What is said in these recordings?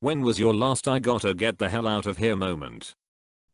When was your last I gotta get the hell out of here moment?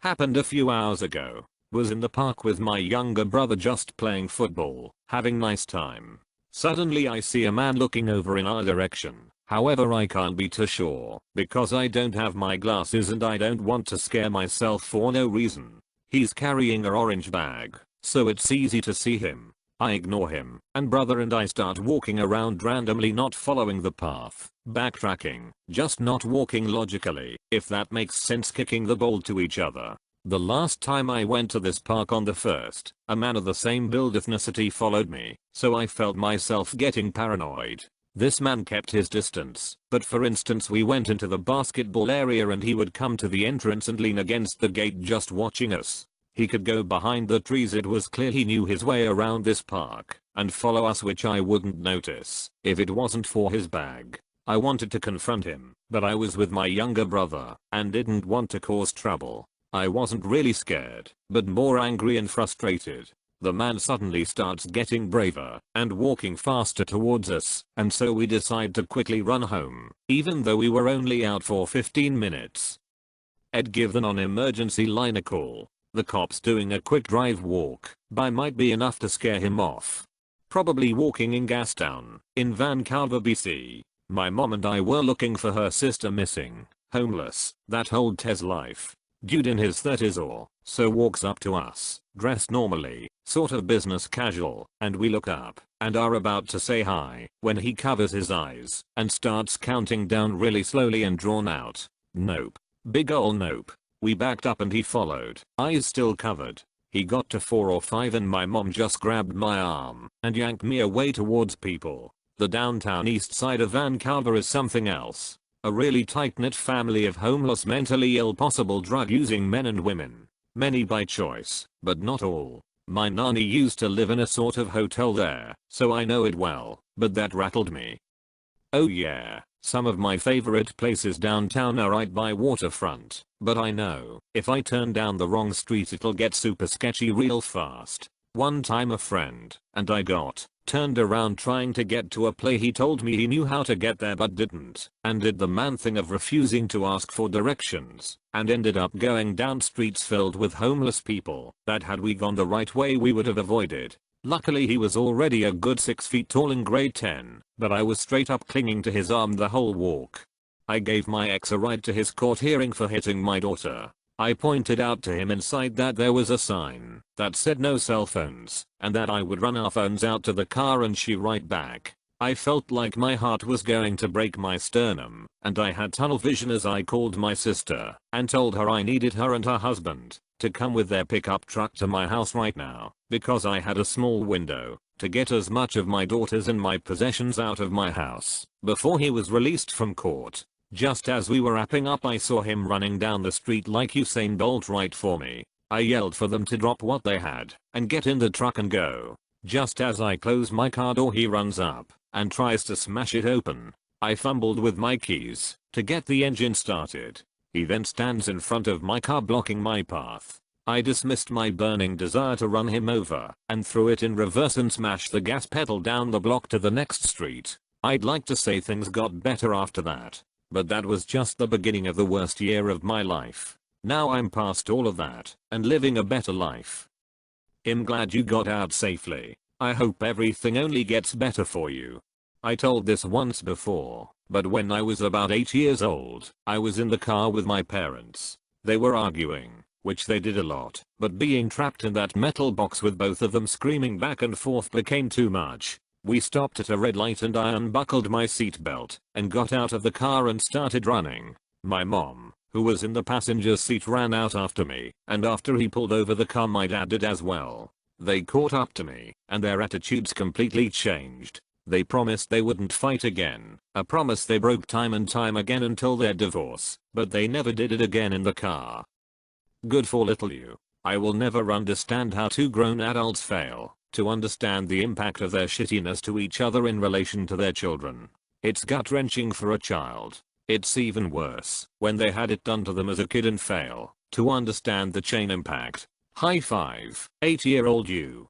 Happened a few hours ago. Was in the park with my younger brother just playing football, having nice time. Suddenly I see a man looking over in our direction. However, I can't be too sure because I don't have my glasses and I don't want to scare myself for no reason. He's carrying an orange bag, so it's easy to see him. I ignore him, and brother and I start walking around randomly, not following the path, backtracking, just not walking logically, if that makes sense, kicking the ball to each other. The last time I went to this park on the 1st, a man of the same build ethnicity followed me, so I felt myself getting paranoid. This man kept his distance, but for instance we went into the basketball area and he would come to the entrance and lean against the gate just watching us. He could go behind the trees, it was clear he knew his way around this park, and follow us, which I wouldn't notice if it wasn't for his bag. I wanted to confront him, but I was with my younger brother and didn't want to cause trouble. I wasn't really scared, but more angry and frustrated. The man suddenly starts getting braver and walking faster towards us, and so we decide to quickly run home, even though we were only out for 15 minutes. Ed, give the non-emergency line a call. The cops doing a quick drive walk by might be enough to scare him off. Probably walking in Gastown, in Vancouver, BC. My mom and I were looking for her sister missing, homeless, that whole Tez life. Dude in his 30s or so walks up to us, dressed normally, sort of business casual, and we look up and are about to say hi when he covers his eyes and starts counting down really slowly and drawn out. Nope. Big ol' nope. We backed up and he followed, eyes still covered. He got to 4 or 5 and my mom just grabbed my arm and yanked me away towards people. The downtown east side of Vancouver is something else. A really tight-knit family of homeless, mentally ill, possible drug-using men and women. Many by choice, but not all. My nanny used to live in a sort of hotel there, so I know it well, but that rattled me. Oh yeah, some of my favorite places downtown are right by waterfront, but I know if I turn down the wrong street it'll get super sketchy real fast. One time a friend and I got turned around trying to get to a play. He told me he knew how to get there but didn't, and did the man thing of refusing to ask for directions, and ended up going down streets filled with homeless people that had we gone the right way we would have avoided. Luckily he was already a good 6 feet tall in grade 10, but I was straight up clinging to his arm the whole walk. I gave my ex a ride to his court hearing for hitting my daughter. I pointed out to him inside that there was a sign that said no cell phones, and that I would run our phones out to the car and she right back. I felt like my heart was going to break my sternum, and I had tunnel vision as I called my sister and told her I needed her and her husband to come with their pickup truck to my house right now, because I had a small window to get as much of my daughter's and my possessions out of my house before he was released from court. Just as we were wrapping up I saw him running down the street like Usain Bolt right for me. I yelled for them to drop what they had and get in the truck and go. Just as I close my car door he runs up and tries to smash it open. I fumbled with my keys to get the engine started. He then stands in front of my car blocking my path. I dismissed my burning desire to run him over and threw it in reverse and smashed the gas pedal down the block to the next street. I'd like to say things got better after that, but that was just the beginning of the worst year of my life. Now I'm past all of that and living a better life. I'm glad you got out safely. I hope everything only gets better for you. I told this once before, but when I was about 8 years old, I was in the car with my parents. They were arguing, which they did a lot, but being trapped in that metal box with both of them screaming back and forth became too much. We stopped at a red light and I unbuckled my seatbelt and got out of the car and started running. My mom, who was in the passenger seat, ran out after me, and after he pulled over the car my dad did as well. They caught up to me and their attitudes completely changed. They promised they wouldn't fight again, a promise they broke time and time again until their divorce, but they never did it again in the car. Good for little you. I will never understand how two grown adults fail to understand the impact of their shittiness to each other in relation to their children. It's gut-wrenching for a child. It's even worse when they had it done to them as a kid and fail to understand the chain impact. High five, 8-year-old you.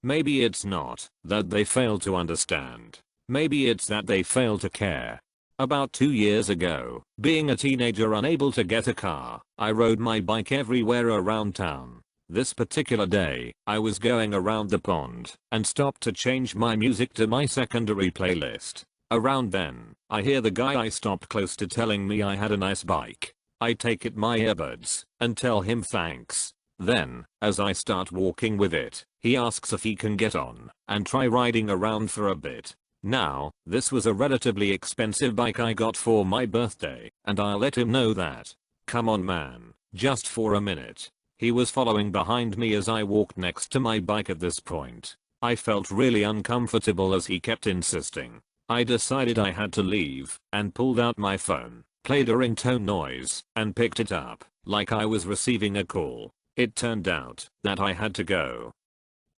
Maybe it's not that they fail to understand. Maybe it's that they fail to care. About 2 years ago, being a teenager unable to get a car, I rode my bike everywhere around town. This particular day, I was going around the pond and stopped to change my music to my secondary playlist. Around then, I hear the guy I stopped close to telling me I had a nice bike. I take it my earbuds and tell him thanks. Then, as I start walking with it, he asks if he can get on and try riding around for a bit. Now, this was a relatively expensive bike I got for my birthday, and I'll let him know that. Come on man, just for a minute. He was following behind me as I walked next to my bike at this point. I felt really uncomfortable as he kept insisting. I decided I had to leave and pulled out my phone, played a ringtone noise, and picked it up like I was receiving a call. It turned out that I had to go.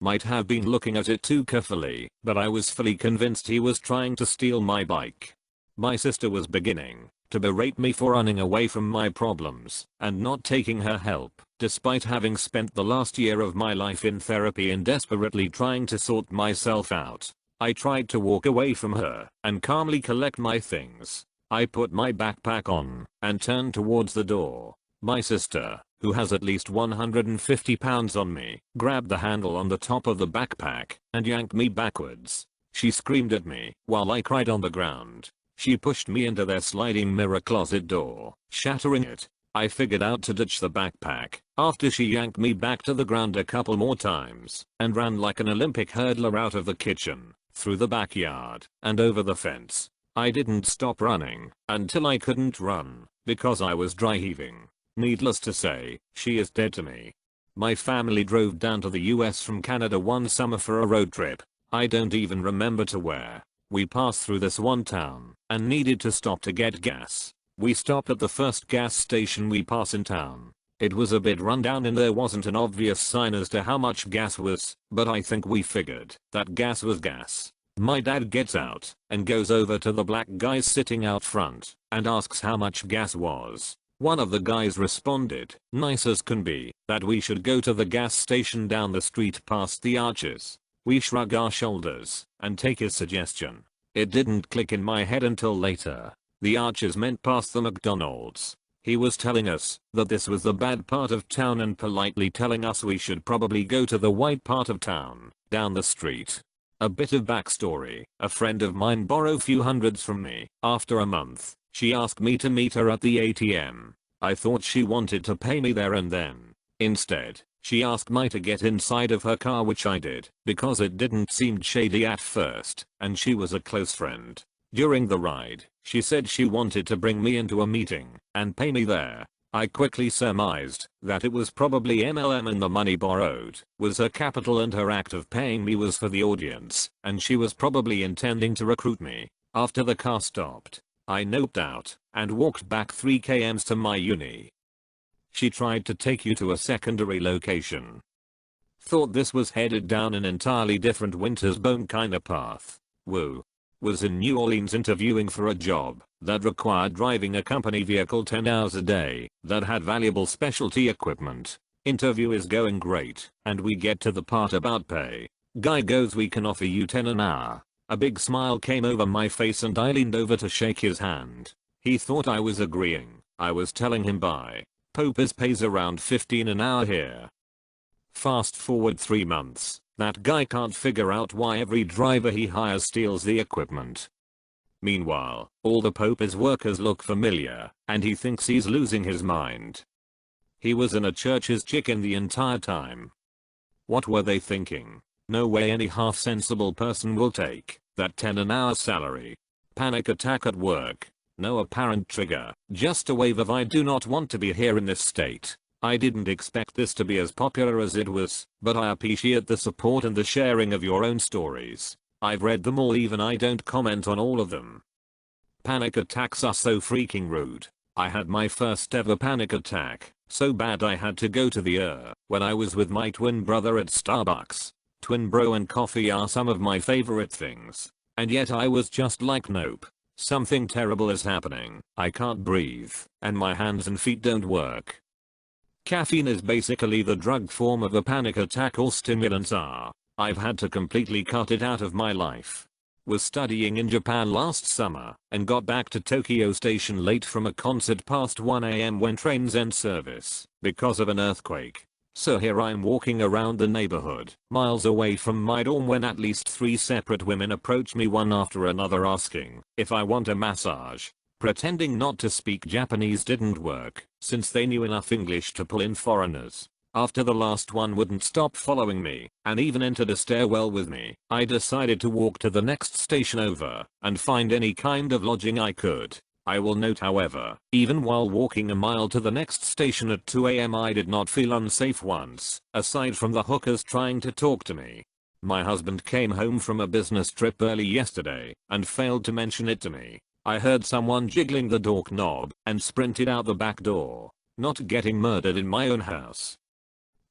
Might have been looking at it too carefully, but I was fully convinced he was trying to steal my bike. My sister was beginning to berate me for running away from my problems and not taking her help, despite having spent the last year of my life in therapy and desperately trying to sort myself out. I tried to walk away from her and calmly collect my things. I put my backpack on and turned towards the door. My sister, who has at least 150 pounds on me, grabbed the handle on the top of the backpack and yanked me backwards. She screamed at me while I cried on the ground. She pushed me into their sliding mirror closet door, shattering it. I figured out to ditch the backpack after she yanked me back to the ground a couple more times and ran like an Olympic hurdler out of the kitchen, through the backyard, and over the fence. I didn't stop running until I couldn't run because I was dry heaving. Needless to say, she is dead to me. My family drove down to the US from Canada one summer for a road trip. I don't even remember to where. We passed through this one town and needed to stop to get gas. We stopped at the first gas station we pass in town. It was a bit run down and there wasn't an obvious sign as to how much gas was, but I think we figured that gas was gas. My dad gets out and goes over to the black guys sitting out front and asks how much gas was. One of the guys responded, nice as can be, that we should go to the gas station down the street past the arches. We shrug our shoulders and take his suggestion. It didn't click in my head until later. The arches meant past the McDonald's. He was telling us that this was the bad part of town and politely telling us we should probably go to the white part of town, down the street. A bit of backstory, a friend of mine borrowed a few hundreds from me. After a month, she asked me to meet her at the ATM. I thought she wanted to pay me there and then. Instead, she asked me to get inside of her car, which I did, because it didn't seem shady at first, and she was a close friend. During the ride, she said she wanted to bring me into a meeting and pay me there. I quickly surmised that it was probably MLM and the money borrowed was her capital and her act of paying me was for the audience, and she was probably intending to recruit me. After the car stopped, I noped out and walked back 3 km to my uni. She tried to take you to a secondary location. Thought this was headed down an entirely different winter's bone kinda path. Woo. Was in New Orleans interviewing for a job that required driving a company vehicle 10 hours a day that had valuable specialty equipment. Interview is going great, and we get to the part about pay. Guy goes, we can offer you 10 an hour. A big smile came over my face and I leaned over to shake his hand. He thought I was agreeing. I was telling him bye. Popers pays around 15 an hour here. Fast forward 3 months. That guy can't figure out why every driver he hires steals the equipment. Meanwhile, all the Popers workers look familiar, and he thinks he's losing his mind. He was in a church's chicken the entire time. What were they thinking? No way any half-sensible person will take that 10 an hour salary. Panic attack at work. No apparent trigger, just a wave of I do not want to be here in this state. I didn't expect this to be as popular as it was, but I appreciate the support and the sharing of your own stories. I've read them all, even I don't comment on all of them. Panic attacks are so freaking rude. I had my first ever panic attack, so bad I had to go to the when I was with my twin brother at Starbucks. Twin bro and coffee are some of my favorite things. And yet I was just like, nope. Something terrible is happening. I can't breathe, and my hands and feet don't work. Caffeine is basically the drug form of a panic attack. All stimulants are. I've had to completely cut it out of my life. Was studying in Japan last summer and got back to Tokyo Station late from a concert past 1 AM when trains end service because of an earthquake. So here I'm walking around the neighborhood, miles away from my dorm when at least 3 separate women approach me one after another asking if I want a massage. Pretending not to speak Japanese didn't work since they knew enough English to pull in foreigners. After the last one wouldn't stop following me and even entered a stairwell with me, I decided to walk to the next station over and find any kind of lodging I could. I will note however, even while walking a mile to the next station at 2 AM I did not feel unsafe once, aside from the hookers trying to talk to me. My husband came home from a business trip early yesterday and failed to mention it to me. I heard someone jiggling the door knob and sprinted out the back door, not getting murdered in my own house.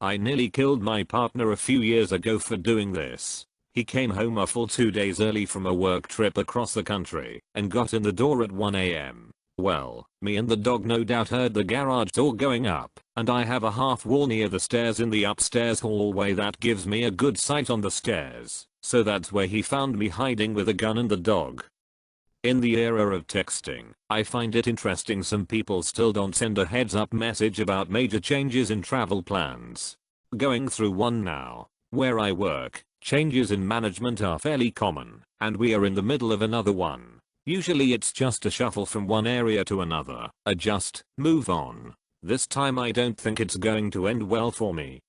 I nearly killed my partner a few years ago for doing this. He came home a full 2 days early from a work trip across the country and got in the door at 1 AM. Well, me and the dog no doubt heard the garage door going up, and I have a half wall near the stairs in the upstairs hallway that gives me a good sight on the stairs, so that's where he found me hiding with a gun and the dog. In the era of texting, I find it interesting some people still don't send a heads up message about major changes in travel plans. Going through one now. Where I work, changes in management are fairly common, and we are in the middle of another one. Usually it's just a shuffle from one area to another, adjust, move on. This time I don't think it's going to end well for me.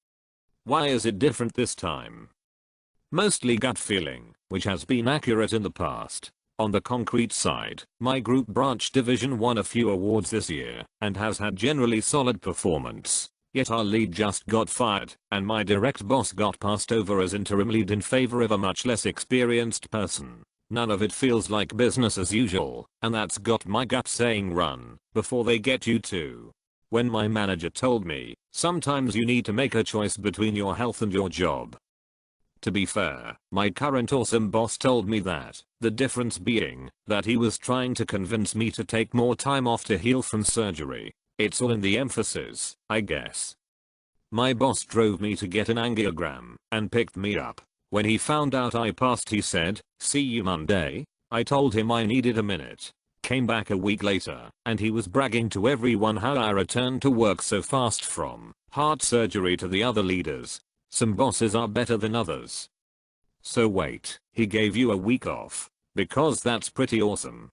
Why is it different this time? Mostly gut feeling, which has been accurate in the past. On the concrete side, my group branch division won a few awards this year and has had generally solid performance. Yet our lead just got fired and my direct boss got passed over as interim lead in favor of a much less experienced person. None of it feels like business as usual, and that's got my gut saying run before they get you too. When my manager told me, sometimes you need to make a choice between your health and your job. To be fair, my current awesome boss told me that, the difference being that he was trying to convince me to take more time off to heal from surgery. It's all in the emphasis, I guess. My boss drove me to get an angiogram and picked me up. When he found out I passed he said, "See you Monday." I told him I needed a minute. Came back a week later and he was bragging to everyone how I returned to work so fast from heart surgery to the other leaders. Some bosses are better than others. So wait, he gave you a week off? Because that's pretty awesome.